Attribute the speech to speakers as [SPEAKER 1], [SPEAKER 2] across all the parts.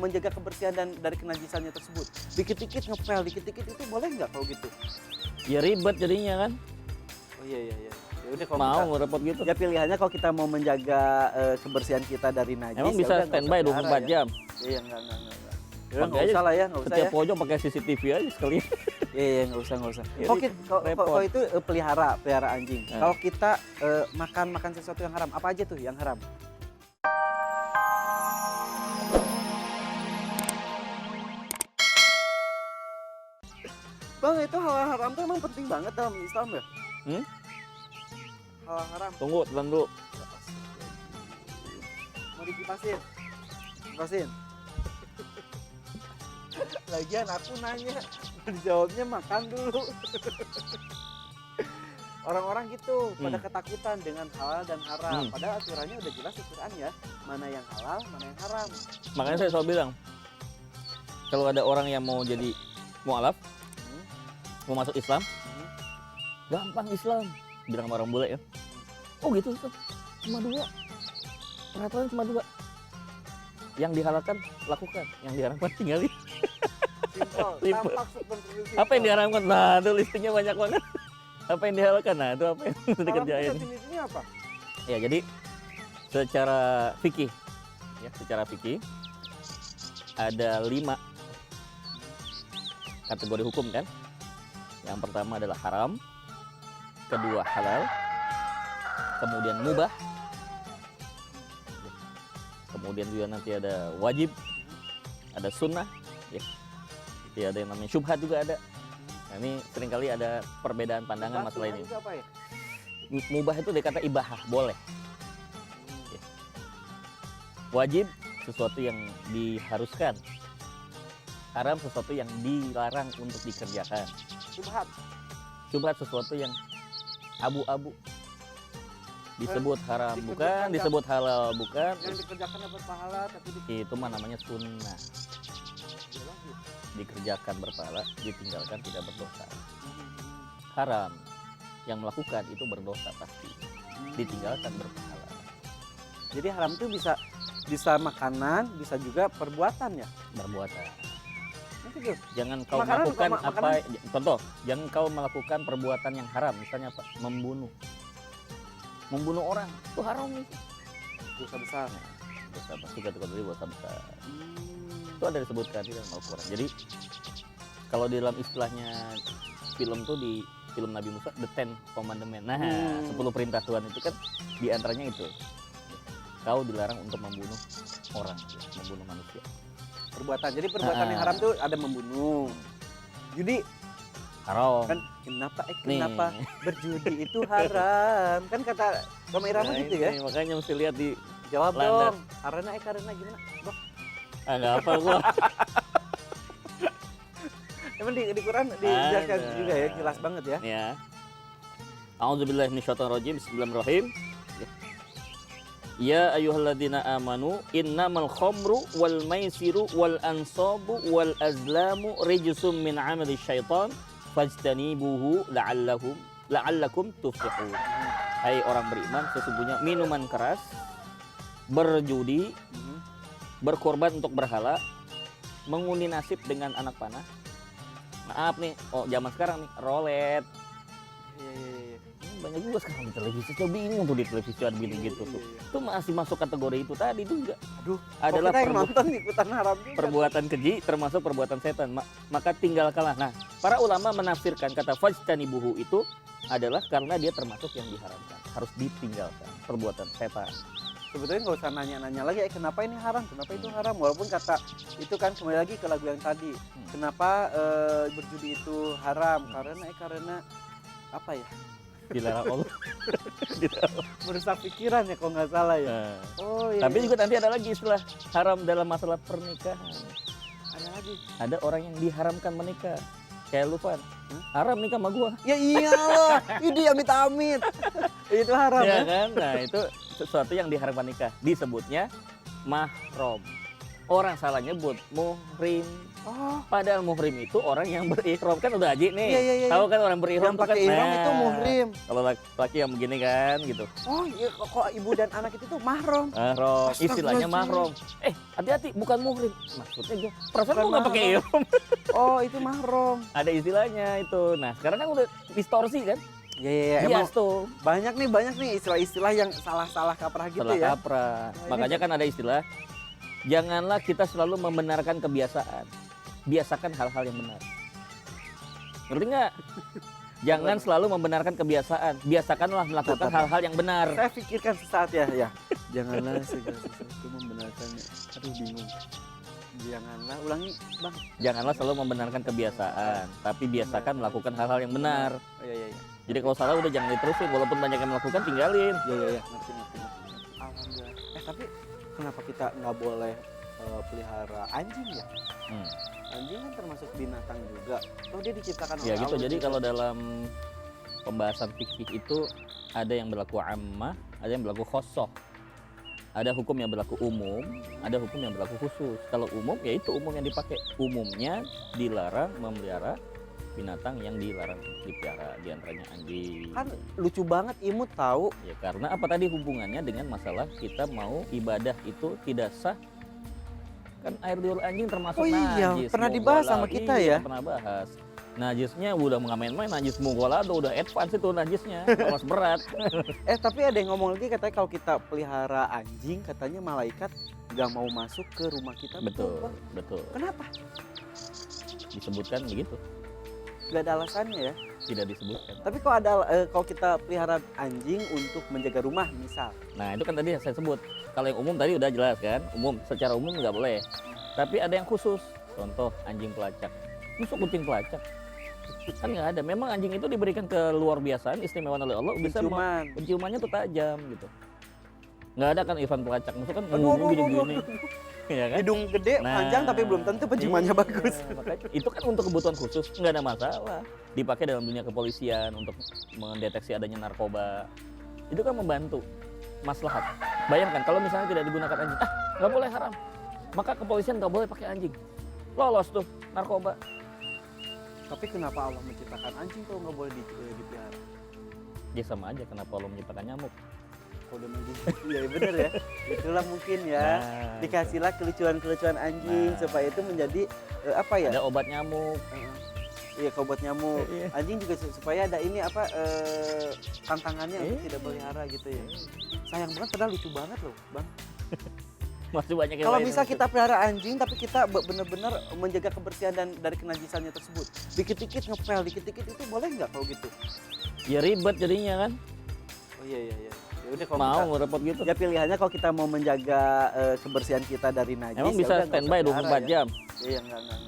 [SPEAKER 1] menjaga kebersihan dan dari kenajisannya tersebut? Dikit-dikit ngepel, dikit-dikit itu boleh nggak kalau gitu?
[SPEAKER 2] Ya ribet jadinya kan.
[SPEAKER 1] Oh iya. Ya udah kalau
[SPEAKER 2] Mau repot gitu.
[SPEAKER 1] ya pilihannya kalau kita mau menjaga kebersihan kita dari najis.
[SPEAKER 2] Emang
[SPEAKER 1] ya
[SPEAKER 2] bisa
[SPEAKER 1] udah, nggak
[SPEAKER 2] standby
[SPEAKER 1] usah
[SPEAKER 2] 24
[SPEAKER 1] pelihara
[SPEAKER 2] jam.
[SPEAKER 1] Ya. Iya nggak. Ya udah,
[SPEAKER 2] Pakai
[SPEAKER 1] nggak
[SPEAKER 2] aja
[SPEAKER 1] usah lah ya, nggak usah
[SPEAKER 2] Setiap
[SPEAKER 1] ya.
[SPEAKER 2] pojok pakai CCTV aja sekali.
[SPEAKER 1] Iya nggak usah.
[SPEAKER 2] Ya,
[SPEAKER 1] Oke,
[SPEAKER 2] repot.
[SPEAKER 1] kalau itu pelihara anjing.
[SPEAKER 2] Nah.
[SPEAKER 1] Kalau kita makan sesuatu yang haram, apa aja tuh yang haram? Bang, itu hal haram tuh emang penting banget dalam Islam ya? Hal haram.
[SPEAKER 2] Tunggu, telan dulu.
[SPEAKER 1] Mau dikipasin? Kipasin. Lagian aku nanya, dijawabnya makan dulu. Orang-orang gitu pada ketakutan dengan halal dan haram. Padahal aturannya udah jelas di Quran ya, mana yang halal, mana yang haram.
[SPEAKER 2] Makanya saya selalu bilang, kalau ada orang yang mau jadi mualaf, mau masuk Islam, gampang Islam. Bilang sama orang bule ya. Oh gitu Ustaz, cuma 2. Peraturan cuma 2. Yang dihalalkan lakukan, yang diharamkan tinggalin.
[SPEAKER 1] Simple,
[SPEAKER 2] Simple.
[SPEAKER 1] tampak seperti itu.
[SPEAKER 2] Apa yang diharamkan? Nah, itu listingnya banyak banget. Apa yang dihalalkan? Nah, itu apa yang harus
[SPEAKER 1] Haram itu
[SPEAKER 2] dikerjain.
[SPEAKER 1] definisinya apa?
[SPEAKER 2] Ya, jadi secara fikih ada 5 kategori hukum kan. Yang pertama adalah haram, kedua halal, kemudian mubah, kemudian juga nanti ada wajib, ada sunnah, ya. Jadi ada yang namanya syubhat juga ada. Nah, ini seringkali ada perbedaan pandangan masalah ini.
[SPEAKER 1] Itu apa ya?
[SPEAKER 2] Mubah itu dia kata ibahah, boleh. Ya. Wajib, sesuatu yang diharuskan. Haram, sesuatu yang dilarang untuk dikerjakan. Syubhat, sesuatu yang abu-abu. Disebut haram bukan, disebut halal bukan.
[SPEAKER 1] Yang dikerjakan dapat pahala tapi
[SPEAKER 2] Itu mah namanya sunnah. Dikerjakan berpahala, ditinggalkan tidak berdosa. Haram, yang melakukan itu berdosa pasti. Ditinggalkan berpahala.
[SPEAKER 1] Jadi haram itu bisa makanan, bisa juga perbuatan ya.
[SPEAKER 2] Berbuatan.
[SPEAKER 1] Itu tuh.
[SPEAKER 2] Jangan kau
[SPEAKER 1] Makanan,
[SPEAKER 2] melakukan
[SPEAKER 1] makanan.
[SPEAKER 2] contoh, jangan kau melakukan perbuatan yang haram, misalnya apa? Membunuh orang, itu haram nih.
[SPEAKER 1] Dosa besar.
[SPEAKER 2] Dosa besar, kategori dosa besar. Itu ada disebutkan di dalam Al-Quran. Jadi kalau di dalam istilahnya film tuh, di film Nabi Musa, The Ten Commandment. Nah, 10 perintah Tuhan itu kan diantaranya itu. Kau dilarang untuk membunuh orang, membunuh manusia.
[SPEAKER 1] Perbuatan. Jadi perbuatan yang haram tuh ada membunuh. Judi
[SPEAKER 2] Haram.
[SPEAKER 1] kan kenapa
[SPEAKER 2] Nih.
[SPEAKER 1] berjudi itu haram? Kan kata Roma Irama
[SPEAKER 2] Nah,
[SPEAKER 1] gitu ya.
[SPEAKER 2] ini, makanya mesti lihat di
[SPEAKER 1] Jawab
[SPEAKER 2] landas.
[SPEAKER 1] dong. Karena gimana? Bang,
[SPEAKER 2] nggak apa gua.
[SPEAKER 1] emang di Quran dijelaskan
[SPEAKER 2] Ada.
[SPEAKER 1] juga ya, jelas banget ya.
[SPEAKER 2] Ya. A'udzubillahi minasyaitonirrajim. Bismillahirrahmanirrahim. Ya ayyuhalladzina amanu innamal khamru wal maisiru wal ansabu wal azlamu rijsum min 'amali syaitan fajtanibuhu la'allakum tuflihun. Hai orang beriman, sesungguhnya minuman keras, berjudi, berkorban untuk berhala, mengundi nasib dengan anak panah. Maaf nih, zaman sekarang nih, roulette.
[SPEAKER 1] Iya.
[SPEAKER 2] Banyak juga sekarang di televisi, saya bingung tuh di televisi ada gini gitu tuh. Itu masih masuk kategori itu tadi juga.
[SPEAKER 1] Aduh,
[SPEAKER 2] Adalah
[SPEAKER 1] kita yang nonton ikutan haram juga.
[SPEAKER 2] perbuatan keji termasuk perbuatan setan. Maka tinggalkanlah. Nah, para ulama menafsirkan kata fajtanibuhu itu adalah karena dia termasuk yang diharamkan, harus ditinggalkan, perbuatan setan.
[SPEAKER 1] Sebetulnya nggak usah nanya-nanya lagi, kenapa ini haram, kenapa itu haram. Walaupun kata itu kan kembali lagi ke lagu yang tadi. Kenapa berjudi itu haram? Karena apa ya?
[SPEAKER 2] Dilarang Allah.
[SPEAKER 1] Merusak pikiran ya kalau nggak salah ya.
[SPEAKER 2] Nah,
[SPEAKER 1] Oh iya.
[SPEAKER 2] tapi juga nanti ada lagi istilah haram dalam masalah pernikahan.
[SPEAKER 1] ada lagi.
[SPEAKER 2] Ada orang yang diharamkan menikah. Kayak lu, Van. Haram nikah sama gua.
[SPEAKER 1] Ya iyalah, ini amit-amit. Itu haram
[SPEAKER 2] Ya
[SPEAKER 1] ya.
[SPEAKER 2] kan? Nah, itu sesuatu yang diharamkan nikah. Disebutnya mahram. orang salah nyebut muhrim.
[SPEAKER 1] Oh,
[SPEAKER 2] Padahal muhrim itu orang yang berihram, kan udah haji nih.
[SPEAKER 1] Iya, iya, iya.
[SPEAKER 2] Tahu kan orang berihram
[SPEAKER 1] yang
[SPEAKER 2] tuh kan.
[SPEAKER 1] pakai ihram itu muhrim.
[SPEAKER 2] Kalau laki yang begini kan gitu.
[SPEAKER 1] Oh, iya kok ibu dan anak itu tuh mahram.
[SPEAKER 2] Mahram, istilahnya
[SPEAKER 1] Astagfirullahaladzim.
[SPEAKER 2] mahram. Hati-hati, bukan muhrim. Maksudnya dia perasaan
[SPEAKER 1] Bukan
[SPEAKER 2] lu nggak pakai
[SPEAKER 1] mahram.
[SPEAKER 2] ihram.
[SPEAKER 1] Oh, itu mahram.
[SPEAKER 2] Ada istilahnya itu. Nah, sekarang kan udah distorsi kan?
[SPEAKER 1] Iya, iya, iya. Emang
[SPEAKER 2] Bias tuh.
[SPEAKER 1] banyak nih istilah-istilah yang salah-salah kaprah gitu
[SPEAKER 2] Salah
[SPEAKER 1] ya.
[SPEAKER 2] kaprah.
[SPEAKER 1] Nah, ini
[SPEAKER 2] Makanya kan ada istilah, janganlah kita selalu membenarkan kebiasaan. Biasakan hal-hal yang benar. Ngerti nggak? Jangan selalu membenarkan kebiasaan. Biasakanlah melakukan
[SPEAKER 1] Tetap.
[SPEAKER 2] hal-hal yang benar.
[SPEAKER 1] Saya pikirkan sesaat ya. Janganlah segala sesuatu membenarkannya. Aduh bingung. Janganlah, ulangi Bang.
[SPEAKER 2] Janganlah selalu membenarkan kebiasaan, tapi biasakan melakukan hal-hal yang benar.
[SPEAKER 1] Oh, iya, iya, iya.
[SPEAKER 2] Jadi kalau salah udah jangan diterusin, walaupun banyak yang melakukan tinggalin.
[SPEAKER 1] Iya, iya, iya. Ngerti. Alhamdulillah. Tapi kenapa kita nggak boleh pelihara anjing ya?
[SPEAKER 2] Hmm.
[SPEAKER 1] Anjing kan termasuk binatang juga. Oh, dia diciptakan
[SPEAKER 2] Ya
[SPEAKER 1] oleh
[SPEAKER 2] gitu.
[SPEAKER 1] Allah
[SPEAKER 2] Jadi
[SPEAKER 1] juga.
[SPEAKER 2] kalau dalam pembahasan fikih itu ada yang berlaku ammah, ada yang berlaku khosoh. Ada hukum yang berlaku umum, ada hukum yang berlaku khusus. Kalau umum, ya itu umum yang dipakai. Umumnya dilarang memelihara binatang yang dilarang dipelihara, diantaranya anjing.
[SPEAKER 1] Kan lucu banget imut tahu.
[SPEAKER 2] Ya karena apa tadi hubungannya dengan masalah kita mau ibadah itu tidak sah. Kan air liur anjing termasuk
[SPEAKER 1] Oh iya,
[SPEAKER 2] najis.
[SPEAKER 1] pernah dibahas sama
[SPEAKER 2] Mughalado.
[SPEAKER 1] kita
[SPEAKER 2] Iya,
[SPEAKER 1] ya?
[SPEAKER 2] pernah bahas. Najisnya udah nggak main-main, najis mughalado udah advance itu najisnya, kelas berat.
[SPEAKER 1] Tapi ada yang ngomong lagi katanya kalau kita pelihara anjing katanya malaikat nggak mau masuk ke rumah kita.
[SPEAKER 2] Betul,
[SPEAKER 1] Bang?
[SPEAKER 2] betul.
[SPEAKER 1] Kenapa?
[SPEAKER 2] Disebutkan begitu,
[SPEAKER 1] Gak ada alasannya ya.
[SPEAKER 2] tidak disebutkan.
[SPEAKER 1] Tapi kalau ada kalau kita pelihara anjing untuk menjaga rumah misal.
[SPEAKER 2] Nah itu kan tadi saya sebut. Kalau yang umum tadi udah jelas kan, umum secara umum nggak boleh. Tapi ada yang khusus. Contoh anjing pelacak. Masuk kucing pelacak. Kan nggak ada. Memang anjing itu diberikan keluar biasaan, istimewa oleh Allah. Bisa
[SPEAKER 1] Penciuman.
[SPEAKER 2] penciumannya tuh tajam gitu. Nggak ada kan Ivan pelacak. Maksudnya kan
[SPEAKER 1] Aduh,
[SPEAKER 2] ngomong gini-gini. Ya kan?
[SPEAKER 1] Hidung gede, panjang tapi belum tentu penciumannya
[SPEAKER 2] iya,
[SPEAKER 1] bagus.
[SPEAKER 2] makanya itu kan untuk kebutuhan khusus, nggak ada masalah. Dipakai dalam dunia kepolisian untuk mendeteksi adanya narkoba. Itu kan membantu maslahat. Bayangkan kalau misalnya tidak digunakan anjing, nggak boleh haram. Maka kepolisian nggak boleh pakai anjing. Lolos tuh narkoba.
[SPEAKER 1] Tapi kenapa Allah menciptakan anjing kalau nggak boleh dipelihara?
[SPEAKER 2] Ya sama aja kenapa Allah menciptakan nyamuk.
[SPEAKER 1] Kalau udah iya bener ya. Itulah mungkin ya.
[SPEAKER 2] Nah,
[SPEAKER 1] Dikasihlah kelucuan-kelucuan anjing
[SPEAKER 2] Nah.
[SPEAKER 1] supaya itu menjadi apa ya?
[SPEAKER 2] ada obat nyamuk.
[SPEAKER 1] Iya, kalau buat nyamuk.
[SPEAKER 2] Iya.
[SPEAKER 1] Anjing juga supaya ada ini apa tantangannya untuk
[SPEAKER 2] Iya.
[SPEAKER 1] tidak pelihara gitu ya. Sayang banget padahal lucu banget loh, Bang.
[SPEAKER 2] Masih banyak yang
[SPEAKER 1] Kalau
[SPEAKER 2] lain
[SPEAKER 1] bisa
[SPEAKER 2] yang
[SPEAKER 1] kita pelihara anjing tapi kita benar-benar menjaga kebersihan dan dari kenajisannya tersebut. Dikit-dikit ngepel, dikit-dikit itu boleh nggak kalau gitu?
[SPEAKER 2] ya ribet jadinya kan.
[SPEAKER 1] Oh iya. Ya udah kalau
[SPEAKER 2] Mau repot gitu.
[SPEAKER 1] ya pilihannya kalau kita mau menjaga kebersihan kita dari najis.
[SPEAKER 2] Emang
[SPEAKER 1] ya
[SPEAKER 2] bisa
[SPEAKER 1] udah, nggak
[SPEAKER 2] standby
[SPEAKER 1] usah pelihara
[SPEAKER 2] 24
[SPEAKER 1] ya.
[SPEAKER 2] jam.
[SPEAKER 1] Iya, enggak. Ya udah,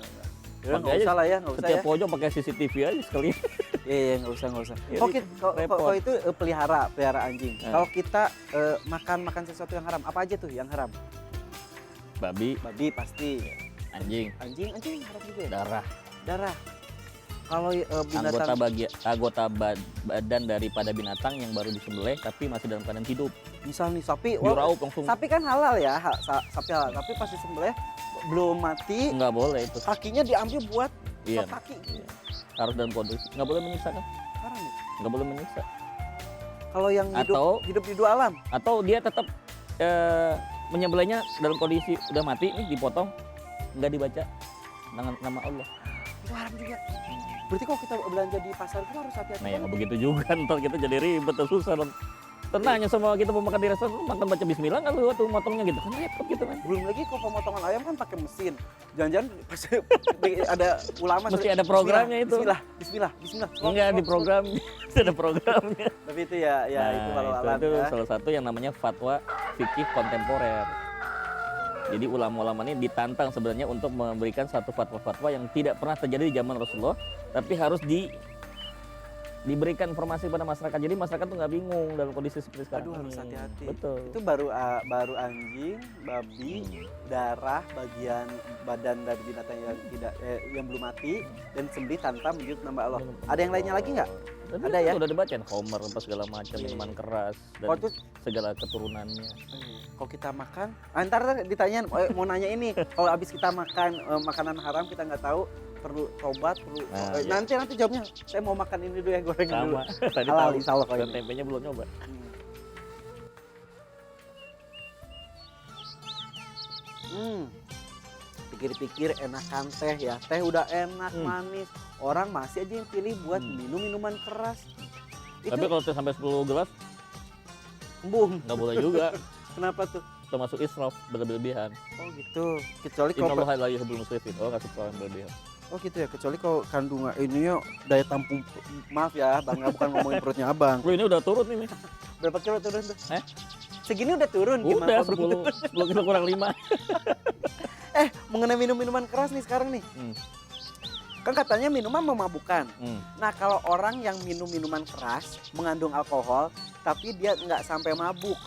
[SPEAKER 2] Pakai
[SPEAKER 1] nggak
[SPEAKER 2] aja
[SPEAKER 1] usah lah ya, nggak usah
[SPEAKER 2] Setiap
[SPEAKER 1] ya.
[SPEAKER 2] pojok pakai CCTV aja sekali.
[SPEAKER 1] Iya, nggak usah.
[SPEAKER 2] Ya,
[SPEAKER 1] Oke,
[SPEAKER 2] repot.
[SPEAKER 1] kalau itu pelihara anjing.
[SPEAKER 2] Nah.
[SPEAKER 1] Kalau kita makan sesuatu yang haram, apa aja tuh yang haram?
[SPEAKER 2] Babi,
[SPEAKER 1] Babi pasti.
[SPEAKER 2] anjing,
[SPEAKER 1] Anjing haram juga ya?
[SPEAKER 2] darah,
[SPEAKER 1] Kalau binatang
[SPEAKER 2] anggota badan daripada binatang yang baru disembelih tapi masih dalam keadaan hidup.
[SPEAKER 1] misal nih sapi,
[SPEAKER 2] Diraup langsung.
[SPEAKER 1] sapi kan halal ya, sapi halal. Tapi pas disembelih belum mati,
[SPEAKER 2] Nggak boleh itu.
[SPEAKER 1] kakinya diambil buat
[SPEAKER 2] Iya.
[SPEAKER 1] sop kaki.
[SPEAKER 2] Harus dalam kondisi. Nggak boleh menyiksa kan?
[SPEAKER 1] Haram ya?
[SPEAKER 2] Nggak boleh menyiksa.
[SPEAKER 1] Kalau yang
[SPEAKER 2] Atau-
[SPEAKER 1] hidup di dua alam,
[SPEAKER 2] Atau dia tetap menyembelihnya dalam kondisi udah mati nih dipotong, nggak dibaca dengan nama Allah.
[SPEAKER 1] itu haram juga. Berarti kalau kita belanja di pasar itu harus hati-hati.
[SPEAKER 2] Nah ya
[SPEAKER 1] banget.
[SPEAKER 2] nggak begitu juga, ntar kita jadi ribet dan susah dong. Tenangnya sama kita mau makan di restoran, lu makan baca bismillah nggak lu waktu motongnya gitu kan repot gitu kan.
[SPEAKER 1] Belum lagi kalau pemotongan ayam kan pakai mesin. Jangan-jangan ada ulama
[SPEAKER 2] Mesti ada programnya itu.
[SPEAKER 1] Bismillah.
[SPEAKER 2] Enggak di program, ada programnya.
[SPEAKER 1] Tapi itu ya itu kalau alam
[SPEAKER 2] itu
[SPEAKER 1] ya.
[SPEAKER 2] salah satu yang namanya fatwa fikih kontemporer. Jadi ulama-ulama ini ditantang sebenarnya untuk memberikan satu fatwa-fatwa yang tidak pernah terjadi di zaman Rasulullah, tapi harus diberikan informasi pada masyarakat. Jadi masyarakat tuh nggak bingung dalam kondisi seperti sekarang.
[SPEAKER 1] Aduh, harus
[SPEAKER 2] ini.
[SPEAKER 1] hati-hati.
[SPEAKER 2] Betul.
[SPEAKER 1] Itu baru anjing, babi, darah, bagian badan dari binatang yang yang belum mati dan sembelih tanpa menyebut nama Allah. Ada yang lainnya lagi nggak?
[SPEAKER 2] Tadi
[SPEAKER 1] Ada ya?
[SPEAKER 2] Udah dibacain Homer apa segala macam,
[SPEAKER 1] Iya.
[SPEAKER 2] minuman keras dan
[SPEAKER 1] Oh, itu
[SPEAKER 2] segala keturunannya.
[SPEAKER 1] kalau kita makan, ntar ditanyain, mau nanya ini, kalau abis kita makan makanan haram kita nggak tahu, perlu tobat, perlu nanti jawabnya, saya mau makan ini dulu ya, gorengan dulu.
[SPEAKER 2] Sama. Tadi
[SPEAKER 1] Halal,
[SPEAKER 2] tahu.
[SPEAKER 1] insya Allah kalau
[SPEAKER 2] Dan
[SPEAKER 1] ini.
[SPEAKER 2] tempenya belum nyoba.
[SPEAKER 1] Pikir-pikir enakan teh ya, teh udah enak manis, orang masih aja yang pilih buat minum minuman keras. Itu
[SPEAKER 2] Tapi kalau teh sampai 10 gelas
[SPEAKER 1] embung.
[SPEAKER 2] nggak boleh juga.
[SPEAKER 1] Kenapa tuh?
[SPEAKER 2] Termasuk israf, berlebihan.
[SPEAKER 1] Oh gitu. Kecuali
[SPEAKER 2] Inna
[SPEAKER 1] kalau
[SPEAKER 2] Allah la yuhibbul musrifin. Oh, nggak suka yang berlebihan.
[SPEAKER 1] oh gitu ya, kecuali kalau kandungan ini ya daya tampung, maaf ya Bang, bukan ngomongin perutnya Abang.
[SPEAKER 2] Bro, ini udah turun ini.
[SPEAKER 1] Berapa kilo turun tuh?
[SPEAKER 2] Eh?
[SPEAKER 1] Segini udah turun
[SPEAKER 2] Udah
[SPEAKER 1] Kok belum
[SPEAKER 2] 10 kilo kurang 5.
[SPEAKER 1] mengenai minuman keras nih sekarang nih. Kan katanya minuman memabukkan. Nah, kalau orang yang minum minuman keras mengandung alkohol tapi dia nggak sampai mabuk.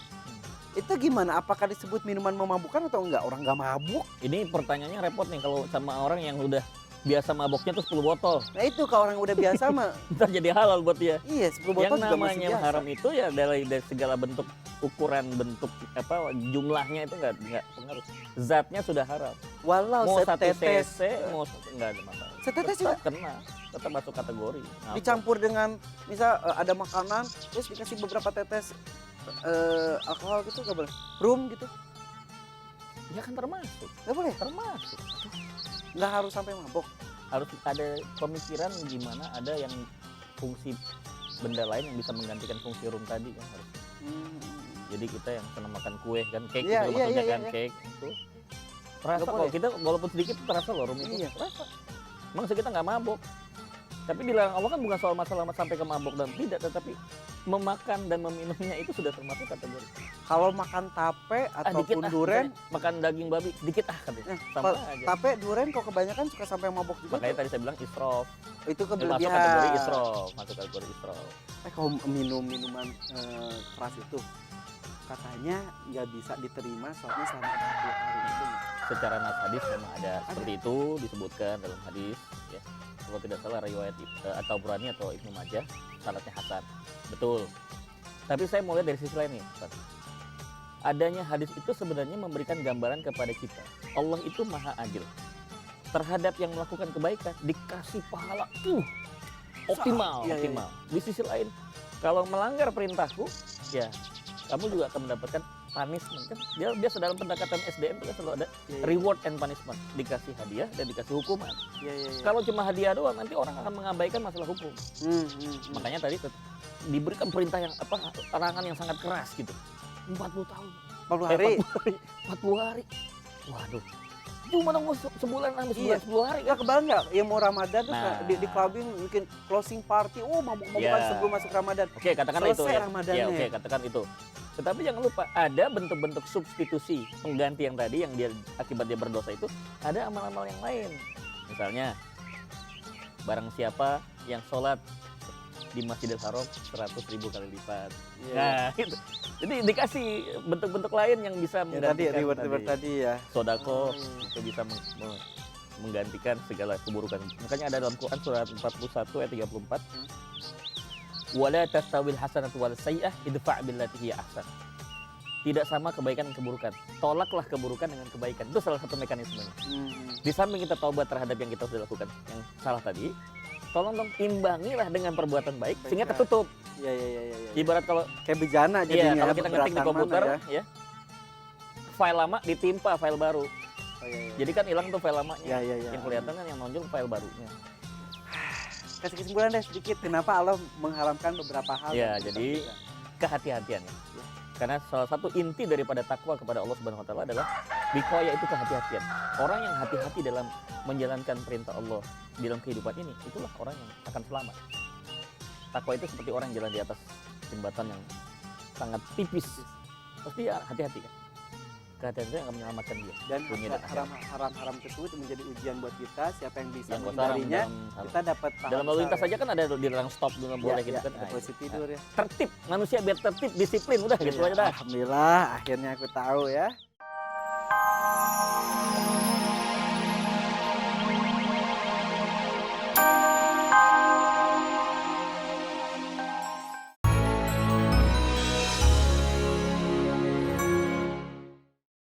[SPEAKER 1] Itu gimana? Apakah disebut minuman memabukkan atau enggak? Orang nggak mabuk.
[SPEAKER 2] Ini pertanyaannya repot nih kalau sama orang yang udah biasa maboknya tuh 10 botol.
[SPEAKER 1] Nah, itu kalau orang udah biasa mah
[SPEAKER 2] Ntar jadi halal buat dia.
[SPEAKER 1] iya 10 botol
[SPEAKER 2] Yang
[SPEAKER 1] juga masih
[SPEAKER 2] namanya
[SPEAKER 1] biasa.
[SPEAKER 2] haram itu ya dari segala bentuk ukuran bentuk apa jumlahnya itu nggak pengaruh. Zatnya sudah haram.
[SPEAKER 1] Walau
[SPEAKER 2] Mau 1
[SPEAKER 1] setetes
[SPEAKER 2] cc, mau nggak ada masalah.
[SPEAKER 1] setetes
[SPEAKER 2] Tetap
[SPEAKER 1] juga
[SPEAKER 2] kena, tetap masuk kategori. Nah,
[SPEAKER 1] dicampur dengan misal ada makanan terus dikasih beberapa tetes alkohol gitu nggak boleh, rum gitu
[SPEAKER 2] ya kan termasuk,
[SPEAKER 1] nggak boleh,
[SPEAKER 2] termasuk.
[SPEAKER 1] nggak harus sampai mabok.
[SPEAKER 2] Harus ada pemikiran gimana ada yang fungsi benda lain yang bisa menggantikan fungsi rum tadi kan harus. Jadi kita yang senang makan kue kan, cake
[SPEAKER 1] Iya,
[SPEAKER 2] itu
[SPEAKER 1] iya,
[SPEAKER 2] maksudnya
[SPEAKER 1] iya,
[SPEAKER 2] kan
[SPEAKER 1] iya.
[SPEAKER 2] cake itu. Terasa
[SPEAKER 1] Nggak
[SPEAKER 2] kalau
[SPEAKER 1] boleh.
[SPEAKER 2] kita walaupun sedikit terasa loh rum itu.
[SPEAKER 1] Iya.
[SPEAKER 2] Terasa. Emang kita nggak mabok. Tapi dilarang Allah kan bukan soal masalah sampai ke mabok dan tidak, tetapi memakan dan meminumnya itu sudah termasuk kategori.
[SPEAKER 1] Kalau makan tape
[SPEAKER 2] Dikit
[SPEAKER 1] ataupun duren,
[SPEAKER 2] misalnya makan daging babi dikit katanya. Sama aja.
[SPEAKER 1] tape duren kok kebanyakan suka sampai mabok juga
[SPEAKER 2] Makanya
[SPEAKER 1] tuh.
[SPEAKER 2] tadi saya bilang israf.
[SPEAKER 1] Itu
[SPEAKER 2] Masuk
[SPEAKER 1] kelebihan.
[SPEAKER 2] kategori israf, masuk kategori israf.
[SPEAKER 1] Kalau minum minuman keras itu katanya nggak bisa diterima soalnya selama 40 hari itu.
[SPEAKER 2] Secara nas hadis memang ada seperti itu disebutkan dalam hadis ya. Kalau tidak salah riwayat atau Burani atau Ibnu Majah sanadnya hasan. Betul. Tapi saya mau lihat dari sisi lain nih, Ustaz. Adanya hadis itu sebenarnya memberikan gambaran kepada kita. Allah itu maha adil. Terhadap yang melakukan kebaikan dikasih pahala optimal,
[SPEAKER 1] Iya, iya,
[SPEAKER 2] optimal. Di sisi lain, kalau melanggar perintahku, ya kamu juga akan mendapatkan punishment kan. Dia biasa dalam pendekatan SDM itu kan selalu ada reward and punishment, dikasih hadiah dan dikasih hukuman. Kalau cuma hadiah doang nanti orang akan mengabaikan masalah hukum. Makanya tadi diberikan perintah yang larangan yang sangat keras gitu. 40 tahun.
[SPEAKER 1] 40 hari.
[SPEAKER 2] 40 hari. Waduh. Cuma nunggu sebulan sampai
[SPEAKER 1] Iya.
[SPEAKER 2] 10 hari.
[SPEAKER 1] Ya kebayang nggak? Ya mau Ramadan tuh
[SPEAKER 2] Nah.
[SPEAKER 1] di clubbing mungkin closing party. Oh mabuk-mabukan
[SPEAKER 2] Ya.
[SPEAKER 1] sebelum masuk Ramadan.
[SPEAKER 2] Oke, katakanlah itu
[SPEAKER 1] Selesai
[SPEAKER 2] ya.
[SPEAKER 1] Ramadannya.
[SPEAKER 2] Ya, oke, katakan itu. Tetapi jangan lupa ada bentuk-bentuk substitusi pengganti yang tadi yang dia akibat dia berdosa itu ada amal-amal yang lain. Misalnya barang siapa yang sholat di Masjidil Haram 100.000 kali lipat.
[SPEAKER 1] Iya.
[SPEAKER 2] Nah, itu. Jadi dikasih bentuk-bentuk lain yang bisa
[SPEAKER 1] Ya, tadi
[SPEAKER 2] menggantikan
[SPEAKER 1] reward tadi ya.
[SPEAKER 2] sodako
[SPEAKER 1] Oh.
[SPEAKER 2] itu bisa menggantikan segala keburukan. Makanya ada dalam Quran surat 41 ayat 34. Wala tastawil hasanatu wal sayyi'ah idfa' billati hiya ahsan. Tidak sama kebaikan dan keburukan. Tolaklah keburukan dengan kebaikan. Itu salah satu mekanismenya. Di samping kita taubat terhadap yang kita sudah lakukan yang salah tadi, tolong dong imbangilah dengan perbuatan baik sehingga
[SPEAKER 1] Baiklah.
[SPEAKER 2] tertutup.
[SPEAKER 1] Iya.
[SPEAKER 2] Ibarat kalau
[SPEAKER 1] Kayak bejana
[SPEAKER 2] iya,
[SPEAKER 1] jadinya.
[SPEAKER 2] kalau kita ngetik di
[SPEAKER 1] berantakan
[SPEAKER 2] komputer
[SPEAKER 1] mana
[SPEAKER 2] ya. File lama ditimpa file baru.
[SPEAKER 1] Oh, iya.
[SPEAKER 2] Jadi kan hilang tuh file lamanya.
[SPEAKER 1] Iya.
[SPEAKER 2] Yang kelihatan kan yang nonjol file barunya.
[SPEAKER 1] Kasih kesimpulan deh sedikit kenapa Allah mengharamkan beberapa hal.
[SPEAKER 2] Ya,
[SPEAKER 1] yang kita
[SPEAKER 2] jadi
[SPEAKER 1] bisa.
[SPEAKER 2] kehati-hatian ya.
[SPEAKER 1] Ya.
[SPEAKER 2] Karena salah satu inti daripada takwa kepada Allah Subhanahu wa taala adalah wiqayah itu kehati-hatian. Orang yang hati-hati dalam menjalankan perintah Allah di dalam kehidupan ini, itulah orang yang akan selamat. Takwa itu seperti orang yang jalan di atas jembatan yang sangat tipis. Pasti ya hati-hati kan. Kehati-hatian itu yang akan menyelamatkan dia.
[SPEAKER 1] Dan
[SPEAKER 2] dunia dan akhirat.
[SPEAKER 1] haram-haram tersebut menjadi ujian buat kita. Siapa yang bisa
[SPEAKER 2] Yang
[SPEAKER 1] menghindarinya,
[SPEAKER 2] dalam
[SPEAKER 1] kita dapat pahala
[SPEAKER 2] dalam lalu lintas
[SPEAKER 1] besar,
[SPEAKER 2] saja kan ada dilarang stop dengan boleh gitu kan.
[SPEAKER 1] ada
[SPEAKER 2] Nah,
[SPEAKER 1] posisi tidur ya.
[SPEAKER 2] tertib, manusia biar tertib, disiplin udah gitu
[SPEAKER 1] Iya,
[SPEAKER 2] aja dah.
[SPEAKER 1] Alhamdulillah akhirnya aku tahu ya.